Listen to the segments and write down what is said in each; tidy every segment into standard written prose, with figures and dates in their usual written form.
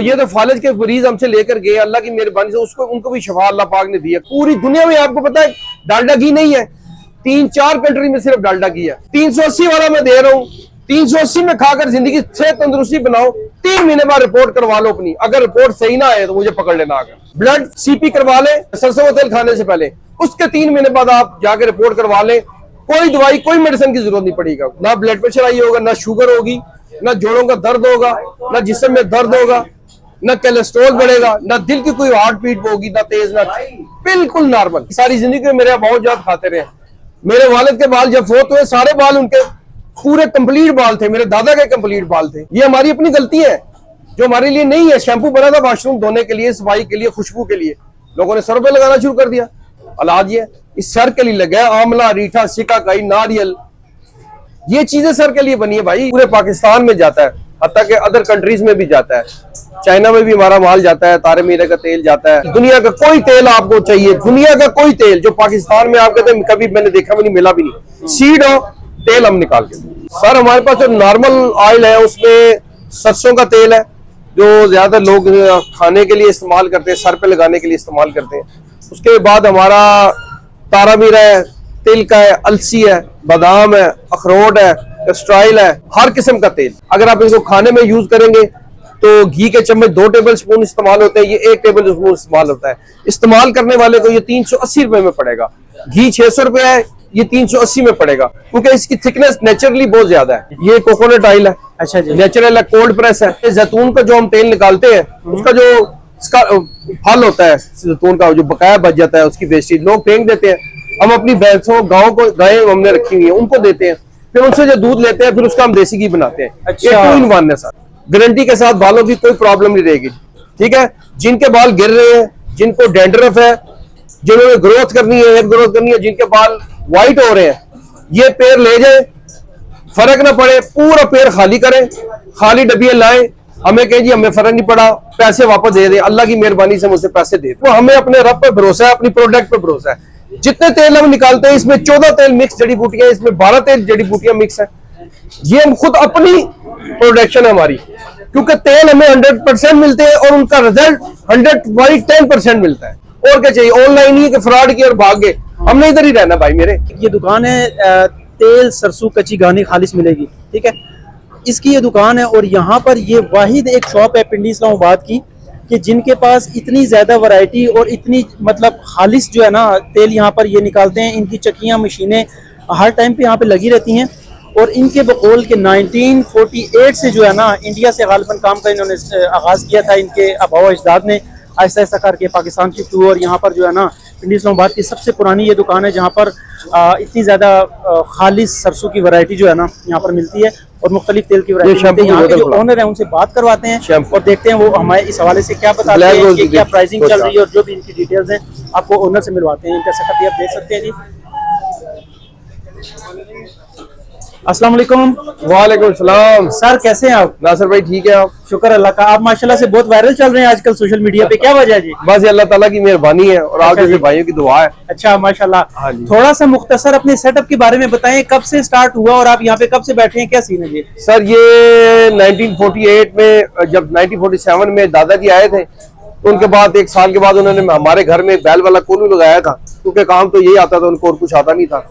ये तो फालिज के मरीज हमसे लेकर गए, अल्लाह की मेहरबानी से उसको उनको भी शफा अल्लाह पाक ने दिया। पूरी दुनिया में आपको पता है डालडा घी नहीं है, 3-4 कंट्री में सिर्फ डालडा घी है। 380 वाला मैं दे रहा हूँ, 380 में खाकर जिंदगी से तंदुरुस्ती बनाओ। 3 महीने बाद रिपोर्ट करवा लो अपनी, अगर रिपोर्ट सही ना आए तो मुझे पकड़ लेना। आकर ब्लड सीपी करवा ले सरसों का तेल खाने से पहले, उसके 3 महीने बाद आप जाकर रिपोर्ट करवा ले। कोई दवाई कोई मेडिसिन की जरूरत नहीं पड़ेगा, ना ब्लड प्रेशर आई होगा, ना शुगर होगी, ना जोड़ों का दर्द होगा, ना जिस्म में दर्द होगा, ना कोलेस्ट्रॉल बढ़ेगा, ना दिल की कोई हार्ट बीट होगी, ना तेज, ना बिल्कुल नॉर्मल। सारी जिंदगी में मेरे बहुत ज्यादा खाते रहे। मेरे वालिद के बाल जब फोत हुए, सारे बाल उनके पूरे कंप्लीट बाल थे, मेरे दादा के कंप्लीट बाल थे। ये हमारी अपनी गलती है जो हमारे लिए नहीं है। शैम्पू बना था वॉशरूम धोने के लिए, सफाई के लिए, खुशबू के लिए, लोगों ने सर पे लगाना शुरू कर दिया। इलाज ये इस सर के लिए लगा है, आंवला, रीठा, सिकाकाई, नारियल, ये चीजें सर के लिए बनी है भाई। पूरे पाकिस्तान में जाता है, हत्ता के अदर कंट्रीज में भी जाता है, चाइना में भी हमारा माल जाता है, तारे मीरे का तेल जाता है। दुनिया का कोई तेल आपको चाहिए, दुनिया का कोई तेल जो पाकिस्तान में आप कहते हैं कभी मैंने देखा भी नहीं, मिला भी नहीं। सीड हो तेल हम निकाल के सर, हमारे पास जो नॉर्मल ऑयल है उसमें सरसों का तेल है जो ज्यादा लोग खाने के लिए इस्तेमाल करते हैं, सर पे लगाने के लिए इस्तेमाल करते हैं। उसके बाद हमारा तारा मीरा है, तिल का है, अलसी है, बादाम है, अखरोट है, कैस्ट्रॉयल है, हर किस्म का तेल। अगर आप इसको खाने में यूज करेंगे तो घी के चम्मच 2 टेबल स्पून इस्तेमाल होते हैं, ये 1 टेबल स्पून इस्तेमाल होता है। इस्तेमाल करने वाले को ये 380 रुपए में पड़ेगा। घी 600 रुपए है, ये 380 में पड़ेगा, क्योंकि इसकी थिकनेस नेचुरली बहुत ज्यादा है। ये कोकोनट ऑयल है, अच्छा जी, नेचुरल है, कोल्ड प्रेस है। जैतून का जो हम तेल निकालते हैं उसका जो इसका फल होता है, जैतून का जो बकाया बच जाता है, उसकी वेस्टेज लोग फेंक देते हैं। हम अपनी भैंसों, गाँव को, गायें हमने रखी हुई है, उनको देते हैं, फिर उनसे जो दूध लेते हैं, फिर उसका हम देसी घी बनाते हैं। अच्छा। ये 2 in 1 है सर, गारंटी के साथ, बालों की कोई प्रॉब्लम नहीं रहेगी। ठीक है, जिनके बाल गिर रहे हैं, जिनको डैंड्रफ है, जिन्होंने ग्रोथ करनी है, हेयर ग्रोथ करनी है, जिनके बाल व्हाइट हो रहे हैं, ये पेड़ ले जाए, फर्क ना पड़े पूरा पेड़ खाली करें, खाली डब्बियां लाएं, हमें कहें जी हमें फर्क नहीं पड़ा, पैसे वापस दे दें। अल्लाह की मेहरबानी से मुझसे पैसे दे, तो हमें अपने रब पे भरोसा है, अपनी प्रोडक्ट पे भरोसा है। जितने तेल हम निकालते हैं इसमें 14 तेल मिक्स जड़ी बूटियां, इसमें 12 तेल जड़ी बूटियां मिक्स है। ये हम खुद अपनी प्रोडक्शन है हमारी, क्योंकि तेल हमें 100% मिलते हैं और उनका रिजल्ट 110% मिलता है। और क्या चाहिए, ऑनलाइन ही फ्रॉड की और भाग गए, हमने इधर ही रहना भाई। मेरे ये दुकान है तेल सरसों कच्ची घानी खालिस मिलेगी, ठीक है, इसकी ये दुकान है। और यहाँ पर ये वाहिद एक शॉप है पिंडी इस्लामाबाद की कि जिनके पास इतनी ज़्यादा वैरायटी और इतनी मतलब खालिस जो है ना तेल यहाँ पर ये निकालते हैं। इनकी चक्कियाँ, मशीनें हर टाइम पे यहाँ पे लगी रहती हैं। और इनके बकौल के 1948 से जो है ना इंडिया से गालिबन काम का इन्होंने आगाज़ किया था, इनके आबा अजदाद ने आहिस्ता आहिस्ता करके पाकिस्तान शिफ्ट हुए। और यहाँ पर जो है ना पिंडी इस्लामाबाद की सबसे पुरानी ये दुकान है जहाँ पर इतनी ज़्यादा खालिस सरसों की वैरायटी जो है ना यहाँ पर मिलती है और मुख्तलिफ तेल की वैरायटी मिलती है। यहाँ के जो ओनर है उनसे बात करवाते हैं और देखते हैं वो हमें इस हवाले से क्या बताते हैं कि क्या प्राइसिंग चल रही है और जो भी इनकी डिटेल्स हैं आपको ओनर से मिलवाते हैं। इनका सेटअप भी आप देख सकते हैं जी। अस्सलाम वालेकुम। वालेकुम सलाम। सर कैसे हैं आप? नासिर भाई ठीक है आप? शुक्र अल्लाह का। आप माशाल्लाह से बहुत वायरल चल रहे हैं आजकल सोशल मीडिया पे, क्या वजह है जी? बस अल्लाह ताला की मेहरबानी है और आप जैसे भाइयों की दुआ है। अच्छा माशाल्लाह। हाँ, थोड़ा सा मुख्तसर अपने सेटअप के बारे में बताएं, कब से स्टार्ट हुआ और आप यहाँ पे कब से बैठे हैं, क्या सीन है जी? सर ये 1948 में, जब 1947 में दादाजी आए थे तो उनके बाद 1 साल के बाद उन्होंने हमारे घर में बैल वाला कोलू लगाया था, क्योंकि काम तो यही आता था उनको और कुछ आता नहीं था।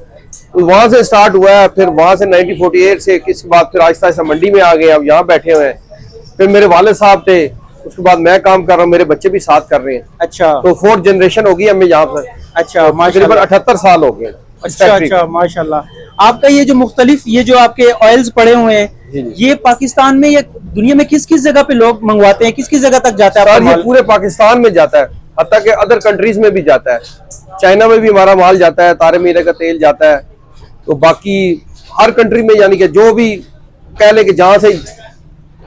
तो वहां से स्टार्ट हुआ है, फिर वहां से 1948 से इसके बाद फिर आहिस्ता आहिस्ता मंडी में आ गए, अब यहाँ बैठे हुए हैं। फिर मेरे वाले साहब थे, उसके बाद मैं काम कर रहा हूँ, मेरे बच्चे भी साथ कर रहे हैं। अच्छा, तो 4th जनरेशन होगी हमें यहाँ पर। अच्छा, तकरीबन 78 साल हो गए। अच्छा माशाल्लाह। आपका ये जो मुख्तलिफ ये जो आपके ऑयल्स पड़े हुए हैं, ये पाकिस्तान में या दुनिया में किस किस जगह पे लोग मंगवाते हैं, किस किस जगह तक जाता है? ये पूरे पाकिस्तान में जाता है, हत्ता के अदर कंट्रीज में भी जाता है। चाइना में भी हमारा माल जाता है, तारे मीरे का तेल जाता है। तो बाकी हर कंट्री में, यानी कि जो भी कह ले कि जहां से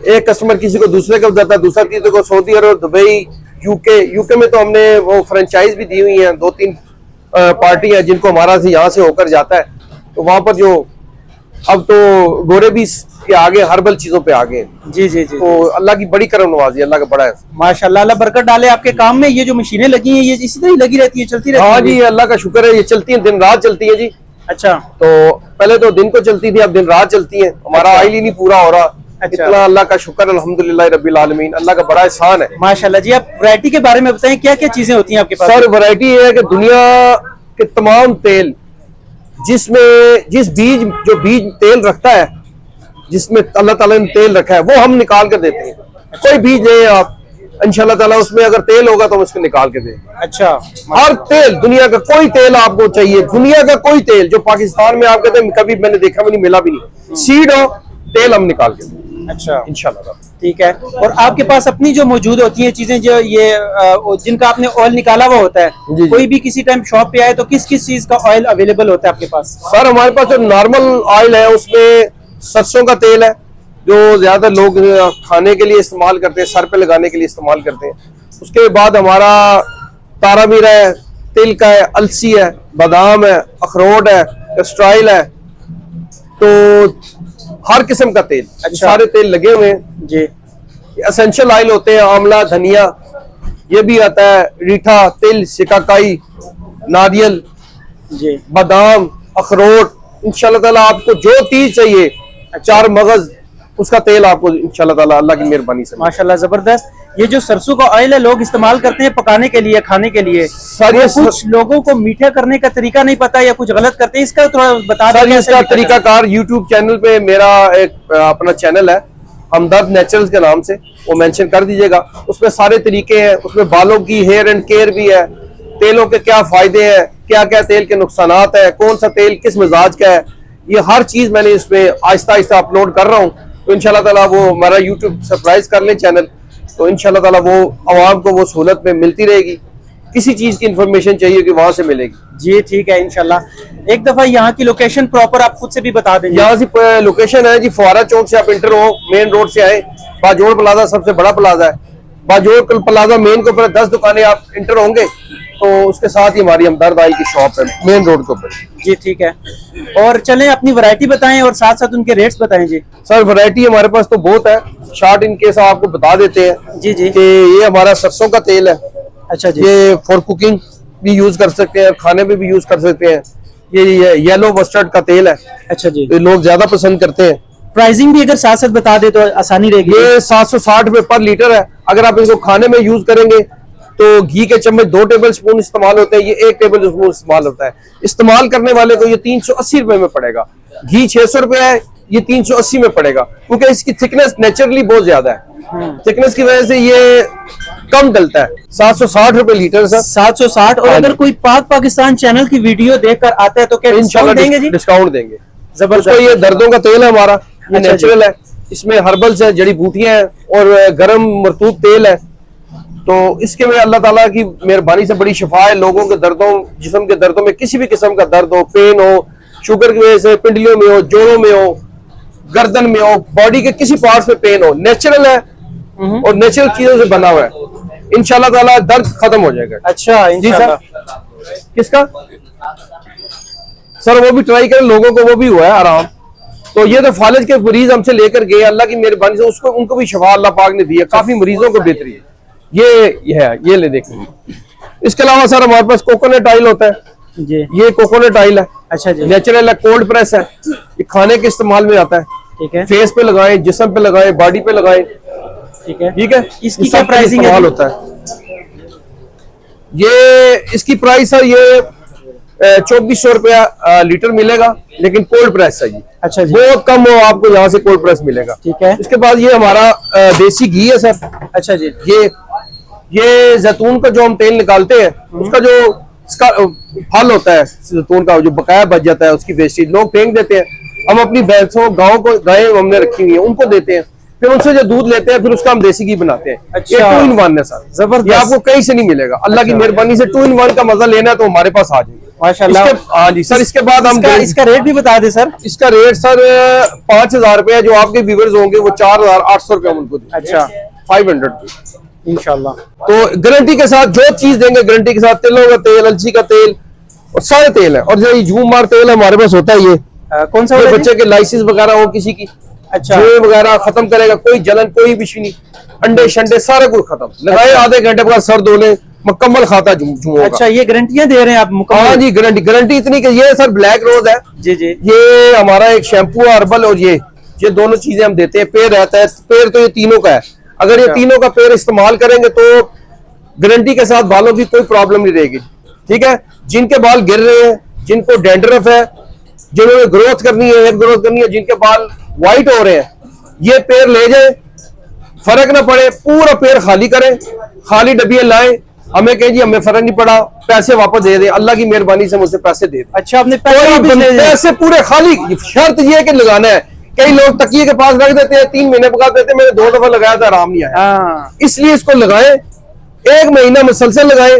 एक कस्टमर किसी को दूसरे को जाता है, दूसरा किसी को सऊदी अरब, दुबई, यूके में तो हमने वो फ्रेंचाइज भी दी हुई है, 2-3 पार्टी है जिनको हमारा से यहाँ से होकर जाता है। तो वहां पर जो अब तो गोरे भी के आगे हर्बल चीजों पे आगे। जी जी जी। तो अल्लाह की बड़ी करम नवाजी, अल्लाह का बड़ा है माशाल्लाह। अल्लाह बरकत डाले आपके काम में। ये जो मशीनें लगी हैं ये इसी तरह लगी रहती है, चलती रहती है? हाँ जी, अल्लाह का शुक्र है, ये चलती है, दिन रात चलती है जी। अच्छा, तो पहले तो दिन को चलती थी, अब दिन रात चलती है। हमारा ऑयल ही नहीं पूरा हो रहा, अच्छा। इतना अल्लाह का शुक्र अल्हम्दुलिल्लाह रब्बिल आलमीन, अल्लाह का बड़ा एहसान है। माशाल्लाह जी। आप वैरायटी के बारे में बताएं, क्या क्या चीजें होती हैं आपके पास? सर वैरायटी ये है कि दुनिया के तमाम तेल जिसमें जो बीज तेल रखता है, जिसमें अल्लाह ताला ने तेल रखा है, वो हम निकाल कर देते हैं। कोई बीज लें आप, इंशाल्लाह ताला उसमें अगर तेल होगा तो हम उसको निकाल के देंगे। अच्छा। हर तेल, दुनिया का कोई तेल आपको चाहिए, दुनिया का कोई तेल जो पाकिस्तान में आप कहते हैं कभी मैंने देखा भी नहीं, मिला भी नहीं, सीड हो तेल हम निकाल के देंगे अच्छा, इंशाल्लाह। ठीक है। और आपके पास अपनी जो मौजूद होती हैं चीजें, जो ये जिनका आपने ऑयल निकाला हुआ होता है, जी। कोई भी किसी टाइम शॉप पे आए तो किस किस चीज का ऑयल अवेलेबल होता है आपके पास? सर हमारे पास जो नॉर्मल ऑयल है उसमें सरसों का तेल है जो ज्यादा लोग खाने के लिए इस्तेमाल करते हैं, सर पे लगाने के लिए इस्तेमाल करते हैं। उसके बाद हमारा तारा मीरा है, तिल का है, अलसी है, बादाम है, अखरोट है, कैस्ट्रॉयल है, तो हर किस्म का तेल, अच्छा। सारे तेल लगे हुए हैं जी। एसेंशियल ऑयल होते हैं, आंवला, धनिया, ये भी आता है, रीठा, तिल, सिकाकाई, नारियल, जी। बादाम, अखरोट, इंशाल्लाह ताला आपको जो चीज चाहिए, चार मगज, उसका तेल आपको इंशाल्लाह ताला अल्लाह की मेहरबानी से। माशाल्लाह जबरदस्त। ये जो सरसों का ऑयल है लोग इस्तेमाल करते हैं पकाने के लिए, खाने के लिए, सर वो ये कुछ लोगों को मीठा करने का तरीका नहीं पता या कुछ गलत करते हैं, इसका थोड़ा बता सर दें। इसका तरीकाकार यूट्यूब चैनल पे मेरा एक अपना चैनल है हमदर्द नेचुरल्स के नाम से, वो मेंशन कर दीजिएगा। उसमें सारे तरीके हैं, उसमें बालों की हेयर एंड केयर भी है, तेलों के क्या फायदे हैं, क्या क्या तेल के नुकसानात है, कौन सा तेल किस मिजाज का है, ये हर चीज मैंने इसमें आहिस्ता आहिस्ता अपलोड कर रहा हूँ। तो इंशाल्लाह ताला वो हमारा यूट्यूब सब्सक्राइब कर ले चैनल, तो इंशाल्लाह ताला वो आवाम को वो सहूलत में मिलती रहेगी। किसी चीज की इंफॉर्मेशन चाहिए कि वहां से मिलेगी। जी ठीक है इंशाल्लाह। एक दफा यहाँ की लोकेशन प्रॉपर आप खुद से भी बता देंगे। यहाँ से लोकेशन है जी, फुआरा चौक से आप इंटर हो, मेन रोड से आए, बाजोड़ प्लाजा सबसे बड़ा प्लाजा है, बाजोड़ प्लाजा मेन के ऊपर 10 दुकानें आप इंटर होंगे तो उसके साथ ही हमारी हमदर्द आई की शॉप है मेन रोड के ऊपर। जी ठीक है। और चलें अपनी वैरायटी बताएं और साथ साथ उनके रेट्स बताएं। जी सर वैरायटी हमारे पास तो बहुत है, शॉर्ट इन केस आपको बता देते हैं। जी जी। कि ये हमारा सरसों का तेल है। अच्छा जी। ये फॉर कुकिंग भी यूज कर सकते हैं, खाने में भी यूज कर सकते हैं। ये येलो मस्टर्ड का तेल है। अच्छा जी। ये लोग ज्यादा पसंद करते हैं। प्राइसिंग भी अगर साथ साथ बता दे तो आसानी रहेगी। ये 760 रुपए पर लीटर है। अगर आप इसको खाने में यूज करेंगे तो घी के चम्मच 2 टेबल स्पून इस्तेमाल होते हैं, ये 1 टेबल स्पून इस्तेमाल होता है। इस्तेमाल करने वाले को ये 380 रुपए में पड़ेगा। घी 600 रुपए है, ये 380 में पड़ेगा, क्योंकि इसकी थिकनेस नेचुरली बहुत ज्यादा है। थिकनेस की वजह से ये कम डलता है। 760 रुपए लीटर सर। 760। और अगर कोई पाक पाकिस्तान चैनल की वीडियो देखकर आता है तो क्या डिस्काउंट देंगे? जी डिस्काउंट देंगे। जबरदस्त। तो ये दर्दों का तेल है हमारा, ये अच्छा नेचुरल है, इसमें हर्बल्स है, जड़ी बूटियां हैं और गर्म मरतूब तेल है। तो इसके में अल्लाह ताला की मेहरबानी से बड़ी शिफा है। लोगों के दर्दों, जिस्म के दर्दों में किसी भी किस्म का दर्द हो, पेन हो, शुगर की वजह से पिंडलियों में हो, जोड़ों में हो, गर्दन में हो, बॉडी के किसी पार्ट्स में पेन हो, नेचुरल है और नेचुरल चीजों से बना हुआ है। इंशाल्लाह ताला दर्द खत्म हो जाएगा। अच्छा जी इंशाल्लाह। सर। किसका सर? वो भी ट्राई करें, लोगों को वो भी हुआ है आराम। तो ये तो फालिज के मरीज हमसे लेकर गए, अल्लाह की मेहरबानी से उसको उनको भी शफा अल्लाह पाक ने दी है, काफी मरीजों को बेहतरी है। ये है, ये ले देखें। इसके अलावा सर हमारे पास कोकोनट ऑयल होता है जी। ये कोकोनट ऑयल है। अच्छा जी। नेचुरल है, कोल्ड प्रेस है, ये खाने के इस्तेमाल में आता है। ठीक है। फेस पे लगाएं, जिस्म पे लगाएं, बॉडी पे लगाएं। ठीक है। ठीक है। इसकी क्या प्राइसिंग है? होता है ये, इसकी प्राइस सर ये 2400 रुपया लीटर मिलेगा, लेकिन कोल्ड प्रेस है ये। अच्छा जी। बहुत कम हो आपको यहाँ से कोल्ड प्रेस मिलेगा। ठीक है। इसके बाद ये हमारा देसी घी है सर। अच्छा जी। ये जैतून का जो हम तेल निकालते हैं, उसका जो इसका फल होता है जैतून का, जो बकाया बच जाता है, उसकी वेस्टेज लोग फेंक देते हैं। हम अपनी भैंसों, गाँव को, गायें हमने रखी हुई है, उनको देते हैं, फिर उनसे जो दूध लेते हैं, फिर उसका हम देसी घी बनाते हैं। अच्छा। ये 2 in 1 है सर, जबरदस्त। ये आपको कहीं से नहीं मिलेगा। अल्लाह की मेहरबानी से 2 in 1 का मजा लेना है तो हमारे पास आ जाइए माशाल्लाह। हाँ जी सर। इसके बाद हम इसका रेट भी बता दें सर। इसका रेट सर 5000 रुपया, जो आपके व्यूवर्स होंगे वो 4800 रुपया उनको देंगे। अच्छा 500 इंशाल्लाह। तो गारंटी के साथ जो चीज देंगे, गारंटी के साथ, तिलों का तेल, अलसी का तेल और सारे तेल है। और जो ये झूम मार तेल हमारे पास होता है, ये कौन सा ये वाला बच्चे के लाइसेंस वगैरह हो किसी की, अच्छा। जुए वगैरह खत्म करेगा, कोई जलन, कोई भी नहीं, अंडे शंडे सारा कुछ खत्म। लगाए आधे घंटे बाद सर धो ले, मुकम्मल खाता जुआ। अच्छा ये गारंटियां दे रहे हैं आप मुकम्मल? हाँ जी, गारंटी इतनी कि ये सर ब्लैक रोज है जी जी। ये हमारा एक शैम्पू है हर्बल, और ये ये दोनों चीजें हम देते हैं। पेड़ रहता है, पेड़ तो ये तीनों का है। अगर ये तीनों का पेड़ इस्तेमाल करेंगे तो गारंटी के साथ बालों की कोई प्रॉब्लम नहीं रहेगी। ठीक है, जिनके बाल गिर रहे हैं, जिनको डैंड्रफ है, जिन्होंने ग्रोथ करनी है, हेयर ग्रोथ करनी है, जिनके बाल व्हाइट हो रहे हैं, ये पेड़ ले जाए, फर्क ना पड़े, पूरा पेड़ खाली करें, खाली डब्बियां लाएं, हमें कहें जी हमें फर्क नहीं पड़ा, पैसे वापस दे दे, अल्लाह की मेहरबानी से मुझसे पैसे दे दे। अच्छा, आपने पैसे पूरे खाली, शर्त ये है कि लगाना है। कई लोग तकिए के पास रख देते हैं, 3 महीने पका देते हैं, मैंने 2 दफा लगाया था, आराम नहीं आया। इसलिए इसको लगाएं, 1 महीना मुसलसल लगाएं,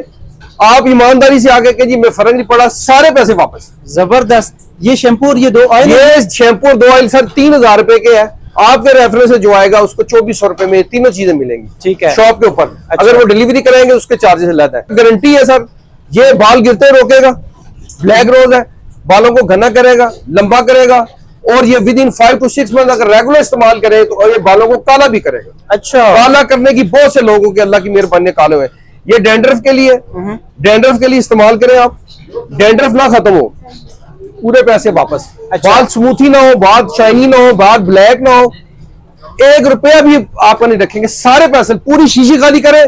आप ईमानदारी से आगे के जी मैं फर्क नहीं पड़ा, सारे पैसे वापस। जबरदस्त। ये शैम्पू और ये 2 ऑयल, ये शैम्पू और 2 ऑयल सर 3000 रुपए के है। आपके रेफरेंस से जो आएगा उसको 2400 रुपए में तीनों चीजें मिलेंगी। ठीक है, शॉप के ऊपर। अच्छा। अगर वो डिलीवरी कराएंगे उसके चार्जेस अलग है। गारंटी है सर, ये बाल गिरते रोकेगा, ब्लैक रोज है, बालों को घना करेगा, लंबा करेगा, और ये विद इन 5 to 6 मंथ अगर रेगुलर इस्तेमाल करें तो ये बालों को काला भी करेगा। अच्छा, काला करने की बहुत से लोगों के अल्लाह की मेहरबानी काले हुए। ये डैंड्रफ के लिए, डैंड्रफ के लिए इस्तेमाल करें आप, डैंड्रफ ना खत्म हो, पूरे पैसे वापस। अच्छा। बाल स्मूथी ना हो, बाल शाइनी ना हो, बाल ब्लैक ना हो, 1 रुपया भी आपका नहीं रखेंगे, सारे पैसे, पूरी शीशी खाली करें।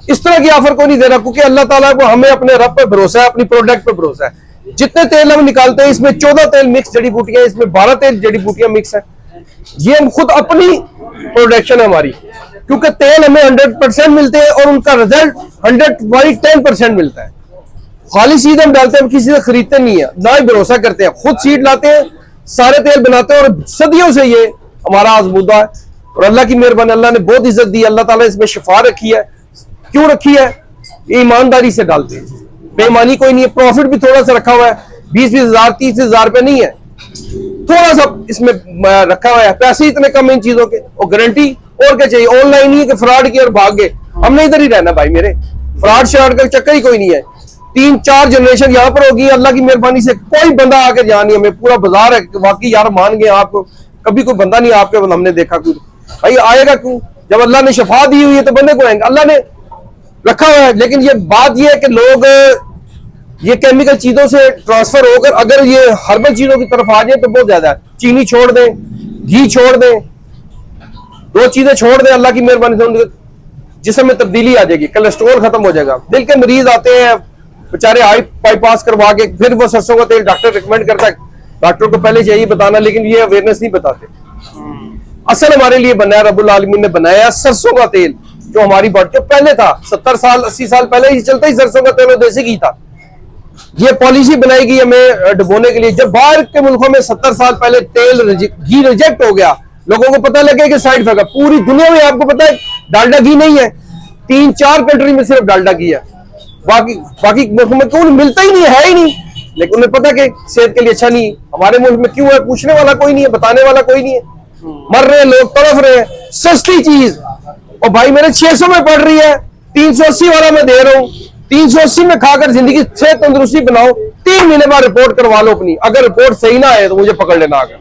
इस तरह की ऑफर को नहीं दे रहा, क्योंकि अल्लाह ताला को हमें अपने रब पे भरोसा है, अपनी प्रोडक्ट पे भरोसा है। जितने तेल हम निकालते हैं इसमें 14 तेल मिक्स जड़ी बूटियां, इसमें 12 तेल जड़ी बूटियां मिक्स है। ये हम खुद अपनी प्रोडक्शन है हमारी, क्योंकि तेल हमें 100% मिलते हैं और उनका रिजल्ट 110% मिलता है। खाली सीध हम डालते हैं, किसी से खरीदते नहीं है, ना ही भरोसा करते हैं, खुद सीड लाते हैं, सारे तेल बनाते हैं, और सदियों से ये हमारा आजमूदा है। और अल्लाह की मेहरबानी, अल्लाह ने बहुत इज्जत दी, अल्लाह ताला इसमें शिफा रखी है। क्यों रखी है? ये ईमानदारी से डालते हैं, बेईमानी कोई नहीं है। प्रॉफिट भी थोड़ा सा रखा हुआ है, 20-20 हजार 30,000 रुपए नहीं है, थोड़ा सा इसमें रखा हुआ है। पैसे इतने कम इन चीजों के, और गारंटी, और क्या चाहिए। ऑनलाइन ही कि फ्रॉड की और भाग गए, हमने इधर ही रहना भाई मेरे, फ्रॉड श्रॉड का चक्कर ही कोई नहीं है। 3-4 जनरेशन यहाँ पर होगी, अल्लाह की मेहरबानी से कोई बंदा आके जान नहीं, हमें पूरा बाजार है वाकई यार, मान गए आपको, कभी कोई बंदा नहीं आपके हमने देखा कोई भाई आएगा क्यों? जब अल्लाह ने शफा दी हुई है तो बंदे को आएंगे, अल्लाह ने रखा हुआ है। लेकिन ये बात ये है कि लोग ये केमिकल चीजों से ट्रांसफर होकर अगर ये हर्बल चीजों की तरफ आ जाए तो बहुत ज्यादा है। चीनी छोड़ दें, घी छोड़ दें, 2 चीजें छोड़ दें, अल्लाह की मेहरबानी से उनके जिस्म में तब्दीली आ जाएगी, कोलेस्ट्रॉल खत्म हो जाएगा। दिल के मरीज आते हैं बेचारे हाई बाईपास करवा के, फिर वो सरसों का तेल डॉक्टर रिकमेंड करता है, डॉक्टर को पहले चाहिए बताना, लेकिन ये अवेयरनेस नहीं बताते। असल हमारे लिए बनाया, रब्बुल आलमीन ने बनाया सरसों का तेल, जो हमारी बॉडी जो पहले था 70 साल 80 साल पहले ही चलता ही सरसों का तेल देसी घी था। ये पॉलिसी बनाई गई हमें डुबोने के लिए। जब बाहर के मुल्कों में 70 साल पहले तेल घी रिजेक्ट हो गया, लोगों को पता लगे कि साइड इफेक्ट है। पूरी दुनिया में आपको पता है डालडा घी नहीं है, 3-4 कंट्री में सिर्फ डालडा घी है, बाकी मुल्कों में क्यों मिलता ही नहीं है ही नहीं। लेकिन उन्हें पता कि सेहत के लिए अच्छा नहीं। हमारे मुल्क में क्यों है? पूछने वाला कोई नहीं है, बताने वाला कोई नहीं है। मर रहे हैं लोग, तड़फ रहे हैं, सस्ती चीज। और भाई मेरे 600 में पड़ रही है, 380 वाला मैं दे रहा हूँ। 380 में खाकर जिंदगी से तंदुरुस्ती बनाओ, 3 महीने बाद रिपोर्ट करवा लो अपनी। अगर रिपोर्ट सही ना आए तो मुझे पकड़ लेना। आकर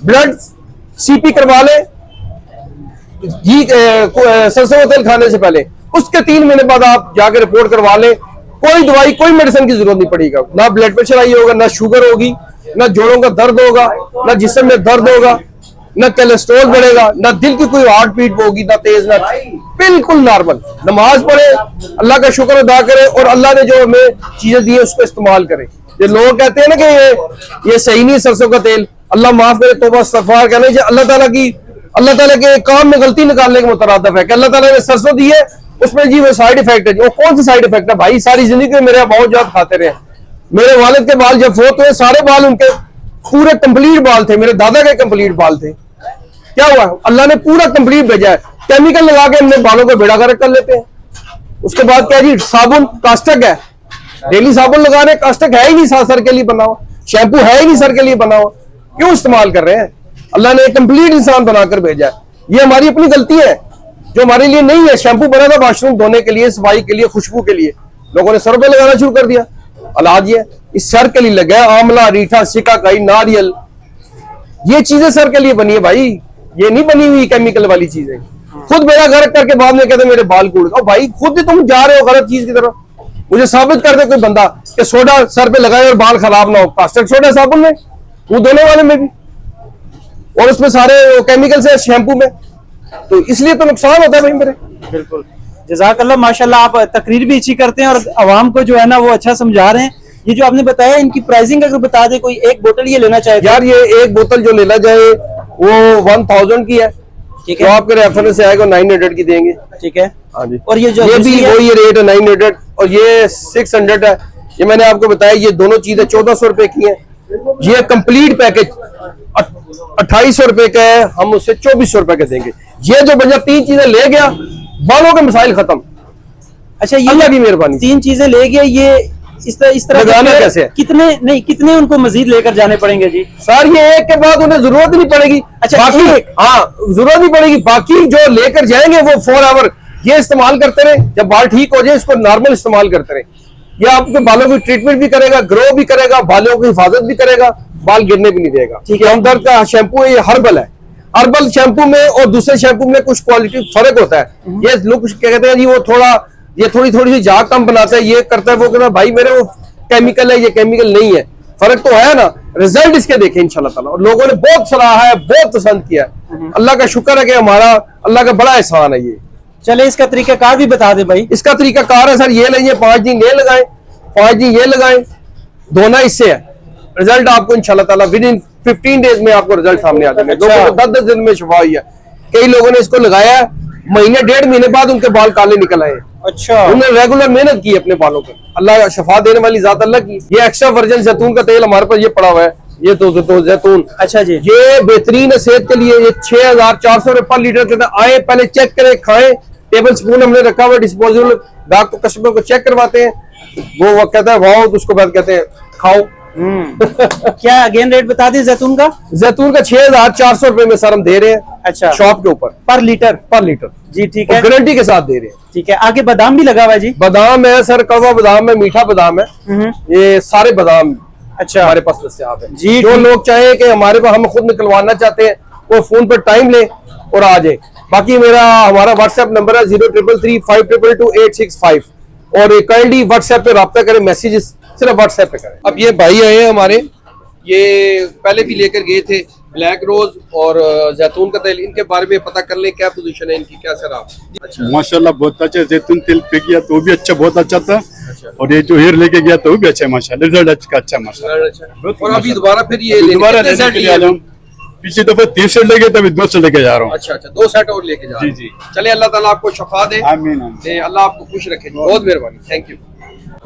ब्लड सीपी करवा ले घी सरसों का तेल खाने से पहले, उसके 3 महीने बाद आप जाकर रिपोर्ट करवा ले। कोई दवाई कोई मेडिसिन की जरूरत नहीं पड़ेगा, ना ब्लड प्रेशर आई होगा, ना शुगर होगी, ना जोड़ों का दर्द होगा, ना जिस्म में दर्द होगा, ना कोलेस्ट्रॉल बढ़ेगा, ना दिल की कोई हार्ट बीट होगी, ना तेज, ना बिल्कुल नॉर्मल। नमाज पढ़े, अल्लाह का शुक्र अदा करे, और अल्लाह ने जो हमें चीजें दी है उसको इस्तेमाल करें। ये लोग कहते हैं ना कि ये सही नहीं सरसों का तेल, अल्लाह माफ करे, तौबा इस्तगफार कहने से अल्लाह ताला के काम में गलती निकालने के मुतरादिफ है कि अल्लाह ताला ने सरसों दी है, उसमें जी वो साइड इफेक्ट है। वो कौन सा साइड इफेक्ट है भाई? सारी जिंदगी में मेरे बहुत ज्यादा खाते रहे। मेरे वालिद के बाल जब फोत हुए, सारे बाल उनके पूरे कंप्लीट बाल थे, मेरे दादा के कंप्लीट बाल थे। क्या हुआ? अल्लाह ने पूरा कंप्लीट भेजा है। केमिकल लगा के हमने बालों को बेड़ा गर्क कर लेते हैं। उसके बाद क्या जी, साबुन कास्टक है, डेली साबुन लगा रहे, कास्टक है ही नहीं सर के लिए बना हुआ, शैम्पू है ही नहीं सर के लिए बना हुआ, क्यों इस्तेमाल कर रहे हैं? अल्लाह ने एक कंप्लीट इंसान बनाकर भेजा है। ये हमारी अपनी गलती है जो हमारे लिए नहीं है। शैम्पू बना था वॉशरूम धोने के लिए, सफाई के लिए, खुशबू के लिए, लोगों ने सर पे लगाना शुरू कर दिया। इलाज ये इस सर के लिए लगा है, आंवला, रीठा, सिकाकाई, नारियल, ये चीजें सर के लिए बनी है भाई, ये नहीं बनी हुई केमिकल वाली चीजें। खुद मेरा गर्क करके बाद में कहते मेरे बाल कूड़। भाई खुद तुम जा रहे हो गलत चीज की तरफ। मुझे साबित कर दे कोई बंदा कि सोडा सर पे लगाए और बाल खराब ना हो। कास्टिक सोडा साबुन में, वो दोनों वाले में भी, और उसमें सारे केमिकल्स है शैम्पू में, तो इसलिए तो नुकसान होता है भाई मेरे। बिल्कुल, जज़ाकल्लाह, माशाल्लाह, आप तकरीर भी अच्छी करते हैं और आवाम को जो है ना वो अच्छा समझा रहे हैं। ये जो आपने बताया, इनकी प्राइसिंग अगर बता दे, कोई एक बोतल ये लेना चाहे तो? यार ये एक बोतल जो लेना जाए वो 1000 की है, ठीक जो है, आपके रेफरेंस से आएगा 900 की देंगे। ठीक है। हाँ जी, और ये जो ये भी दूसरी है? वही रेट है 900, और ये 600 है। ये मैंने आपको बताया, ये दोनों चीजें 1400 रुपए की हैं। ये कंप्लीट पैकेज 2800 रुपए का है, हम उससे 2400 रुपए का देंगे। ये जो बंदा 3 चीजें ले गया, बालों के मसाइल खत्म। अच्छा, ये अल्लाह की मेहरबानी। 3 चीजें ले गए, ये इस तरह लगाना के कैसे है? कितने उनको मजीद लेकर जाने पड़ेंगे जी? सर ये एक के बाद उन्हें जरूरत नहीं पड़ेगी। अच्छा, बाकी हाँ जरूरत नहीं पड़ेगी, बाकी जो लेकर जाएंगे वो 4 आवर ये इस्तेमाल करते रहे, जब बाल ठीक हो जाए इसको नॉर्मल इस्तेमाल करते रहे। ये आपके बालों की ट्रीटमेंट भी करेगा, ग्रो भी करेगा, बालों की हिफाजत भी करेगा, बाल गिरने भी नहीं देगा। ठीक है। हमदर्द का शैम्पू है, ये हर्बल है। हर्बल शैम्पू में और दूसरे शैम्पू में कुछ क्वालिटी फर्क होता है। ये लोग क्या कहते हैं जी, वो थोड़ी सी झाग कम बनाता है, ये करता है, वो कहता है भाई मेरे वो केमिकल है, ये केमिकल नहीं है। फर्क तो है ना, रिजल्ट इसके देखें इंशाल्लाह ताला। और लोगों ने बहुत सराहा है, बहुत पसंद किया है। अल्लाह का शुक्र है कि हमारा अल्लाह का बड़ा एहसान है। ये चले इसका तरीकाकार भी बता दे भाई। इसका तरीका कार है सर, ये लेंगे 5 दिन ये लगाएं, 5 दिन ये लगाएं, धोना इससे है। रिजल्ट आपको इंशाल्लाह ताला विद इन 15 डेज में आपको रिजल्ट सामने आ जाएंगे। अच्छा। लोगों को 10-10 दिन में शफा हुई है। कई लोगों ने इसको लगाया, महीने 1.5 महीने बाद उनके बाल काले निकल आए। अच्छा, उन्होंने रेगुलर मेहनत की अपने बालों पर। अल्लाह शफा देने वाली जात अल्लाह की। ये एक्स्ट्रा वर्जन जैतून का तेल हमारे पास ये पड़ा हुआ है, ये तो जैतून। अच्छा जी, ये बेहतरीन है सेहत के लिए। ये 6400 रुपए पर लीटर कहते हैं। आए पहले चेक करें, खाएं। टेबल स्पून हमने रखा हुआ डिस्पोजेबल, ग्राहक को कस्टमर को चेक करवाते हैं, वो कहता है वाह, तो उसको बाद कहते हैं खाओ। क्या अगेन रेट बता दें जैतून का? जैतून का 6400 रुपए में सर हम दे रहे हैं। अच्छा, शॉप के ऊपर पर लीटर जी, ठीक है, गारंटी के साथ दे रहे हैं। ठीक है। आगे बादाम भी लगा हुआ है जी? बादाम है सर, कड़वा बादाम है, मीठा बादाम है, ये सारे बादाम अच्छा हमारे पास दस्तयाब है जी। जो लोग चाहे कि हमारे पास हम खुद निकलवाना चाहते हैं, वो फोन पर टाइम ले और आ जाए। बाकी हमारा व्हाट्सएप नंबर है 0333522865, और काइंडली व्हाट्सएप पे रब्ता करें, मैसेजेस सिर्फ व्हाट्सएप पे करें। अब ये भाई आए हैं हमारे, ये पहले भी लेकर गए थे ब्लैक रोज और जैतून का तेल। इनके बारे में पता कर लें, क्या पोजीशन है इनकी, क्या सर आप? अच्छा, माशाल्लाह बहुत अच्छा। जैतून तेल पे किया तो वो भी अच्छा, बहुत अच्छा था। और ये जो हेयर लेके गया तो वो भी अच्छा है माशाल्लाह, रिजल्ट अच्छा माशाल्लाह। और अभी दोबारा फिर ये दोबारा लेने के लिए आ रहा हूँ। पिछली दफा 3 सेट लेके तभी 2 सेट लेके जा रहा हूँ। अच्छा, 2 सेट और लेके जा रहे हैं। जी। चले, अल्लाह ताला आपको शफा दे, आमीन आमीन। अल्लाह आपको खुश रखे। बहुत मेहरबानी, थैंक यू।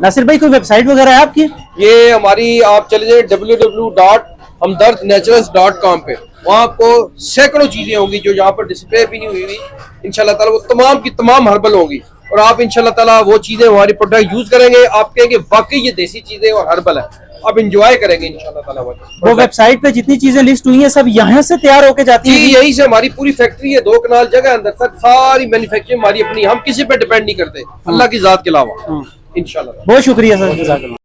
नासिर भाई, कोई वेबसाइट वगैरह है आपकी? ये हमारी, आप चले जाए www.हमदर्दनेचुरल्स.com पे, वहाँ आपको सैकड़ों चीजें होंगी जो यहाँ पर डिस्प्ले भी नहीं हुई हुई। इंशाल्लाह ताला वो तमाम की तमाम हर्बल होंगी, और आप इंशाल्लाह ताला वो चीजें हमारी प्रोडक्ट यूज करेंगे, आप कहेंगे वाकई ये देसी चीजें और हर्बल है, आप इंजॉय करेंगे इंशाल्लाह ताला। वो वेबसाइट पे जितनी चीजें लिस्ट हुई हैं सब यहाँ से तैयार होके जाती जी, हैं? यही से हमारी पूरी फैक्ट्री है, 2 कनाल जगह अंदर सर, सारी मैन्युफैक्चरिंग हमारी अपनी, हम किसी पे डिपेंड नहीं करते अल्लाह की जात के अलावा। इंशाल्लाह। बहुत शुक्रिया सर, जज़ाकल्लाह।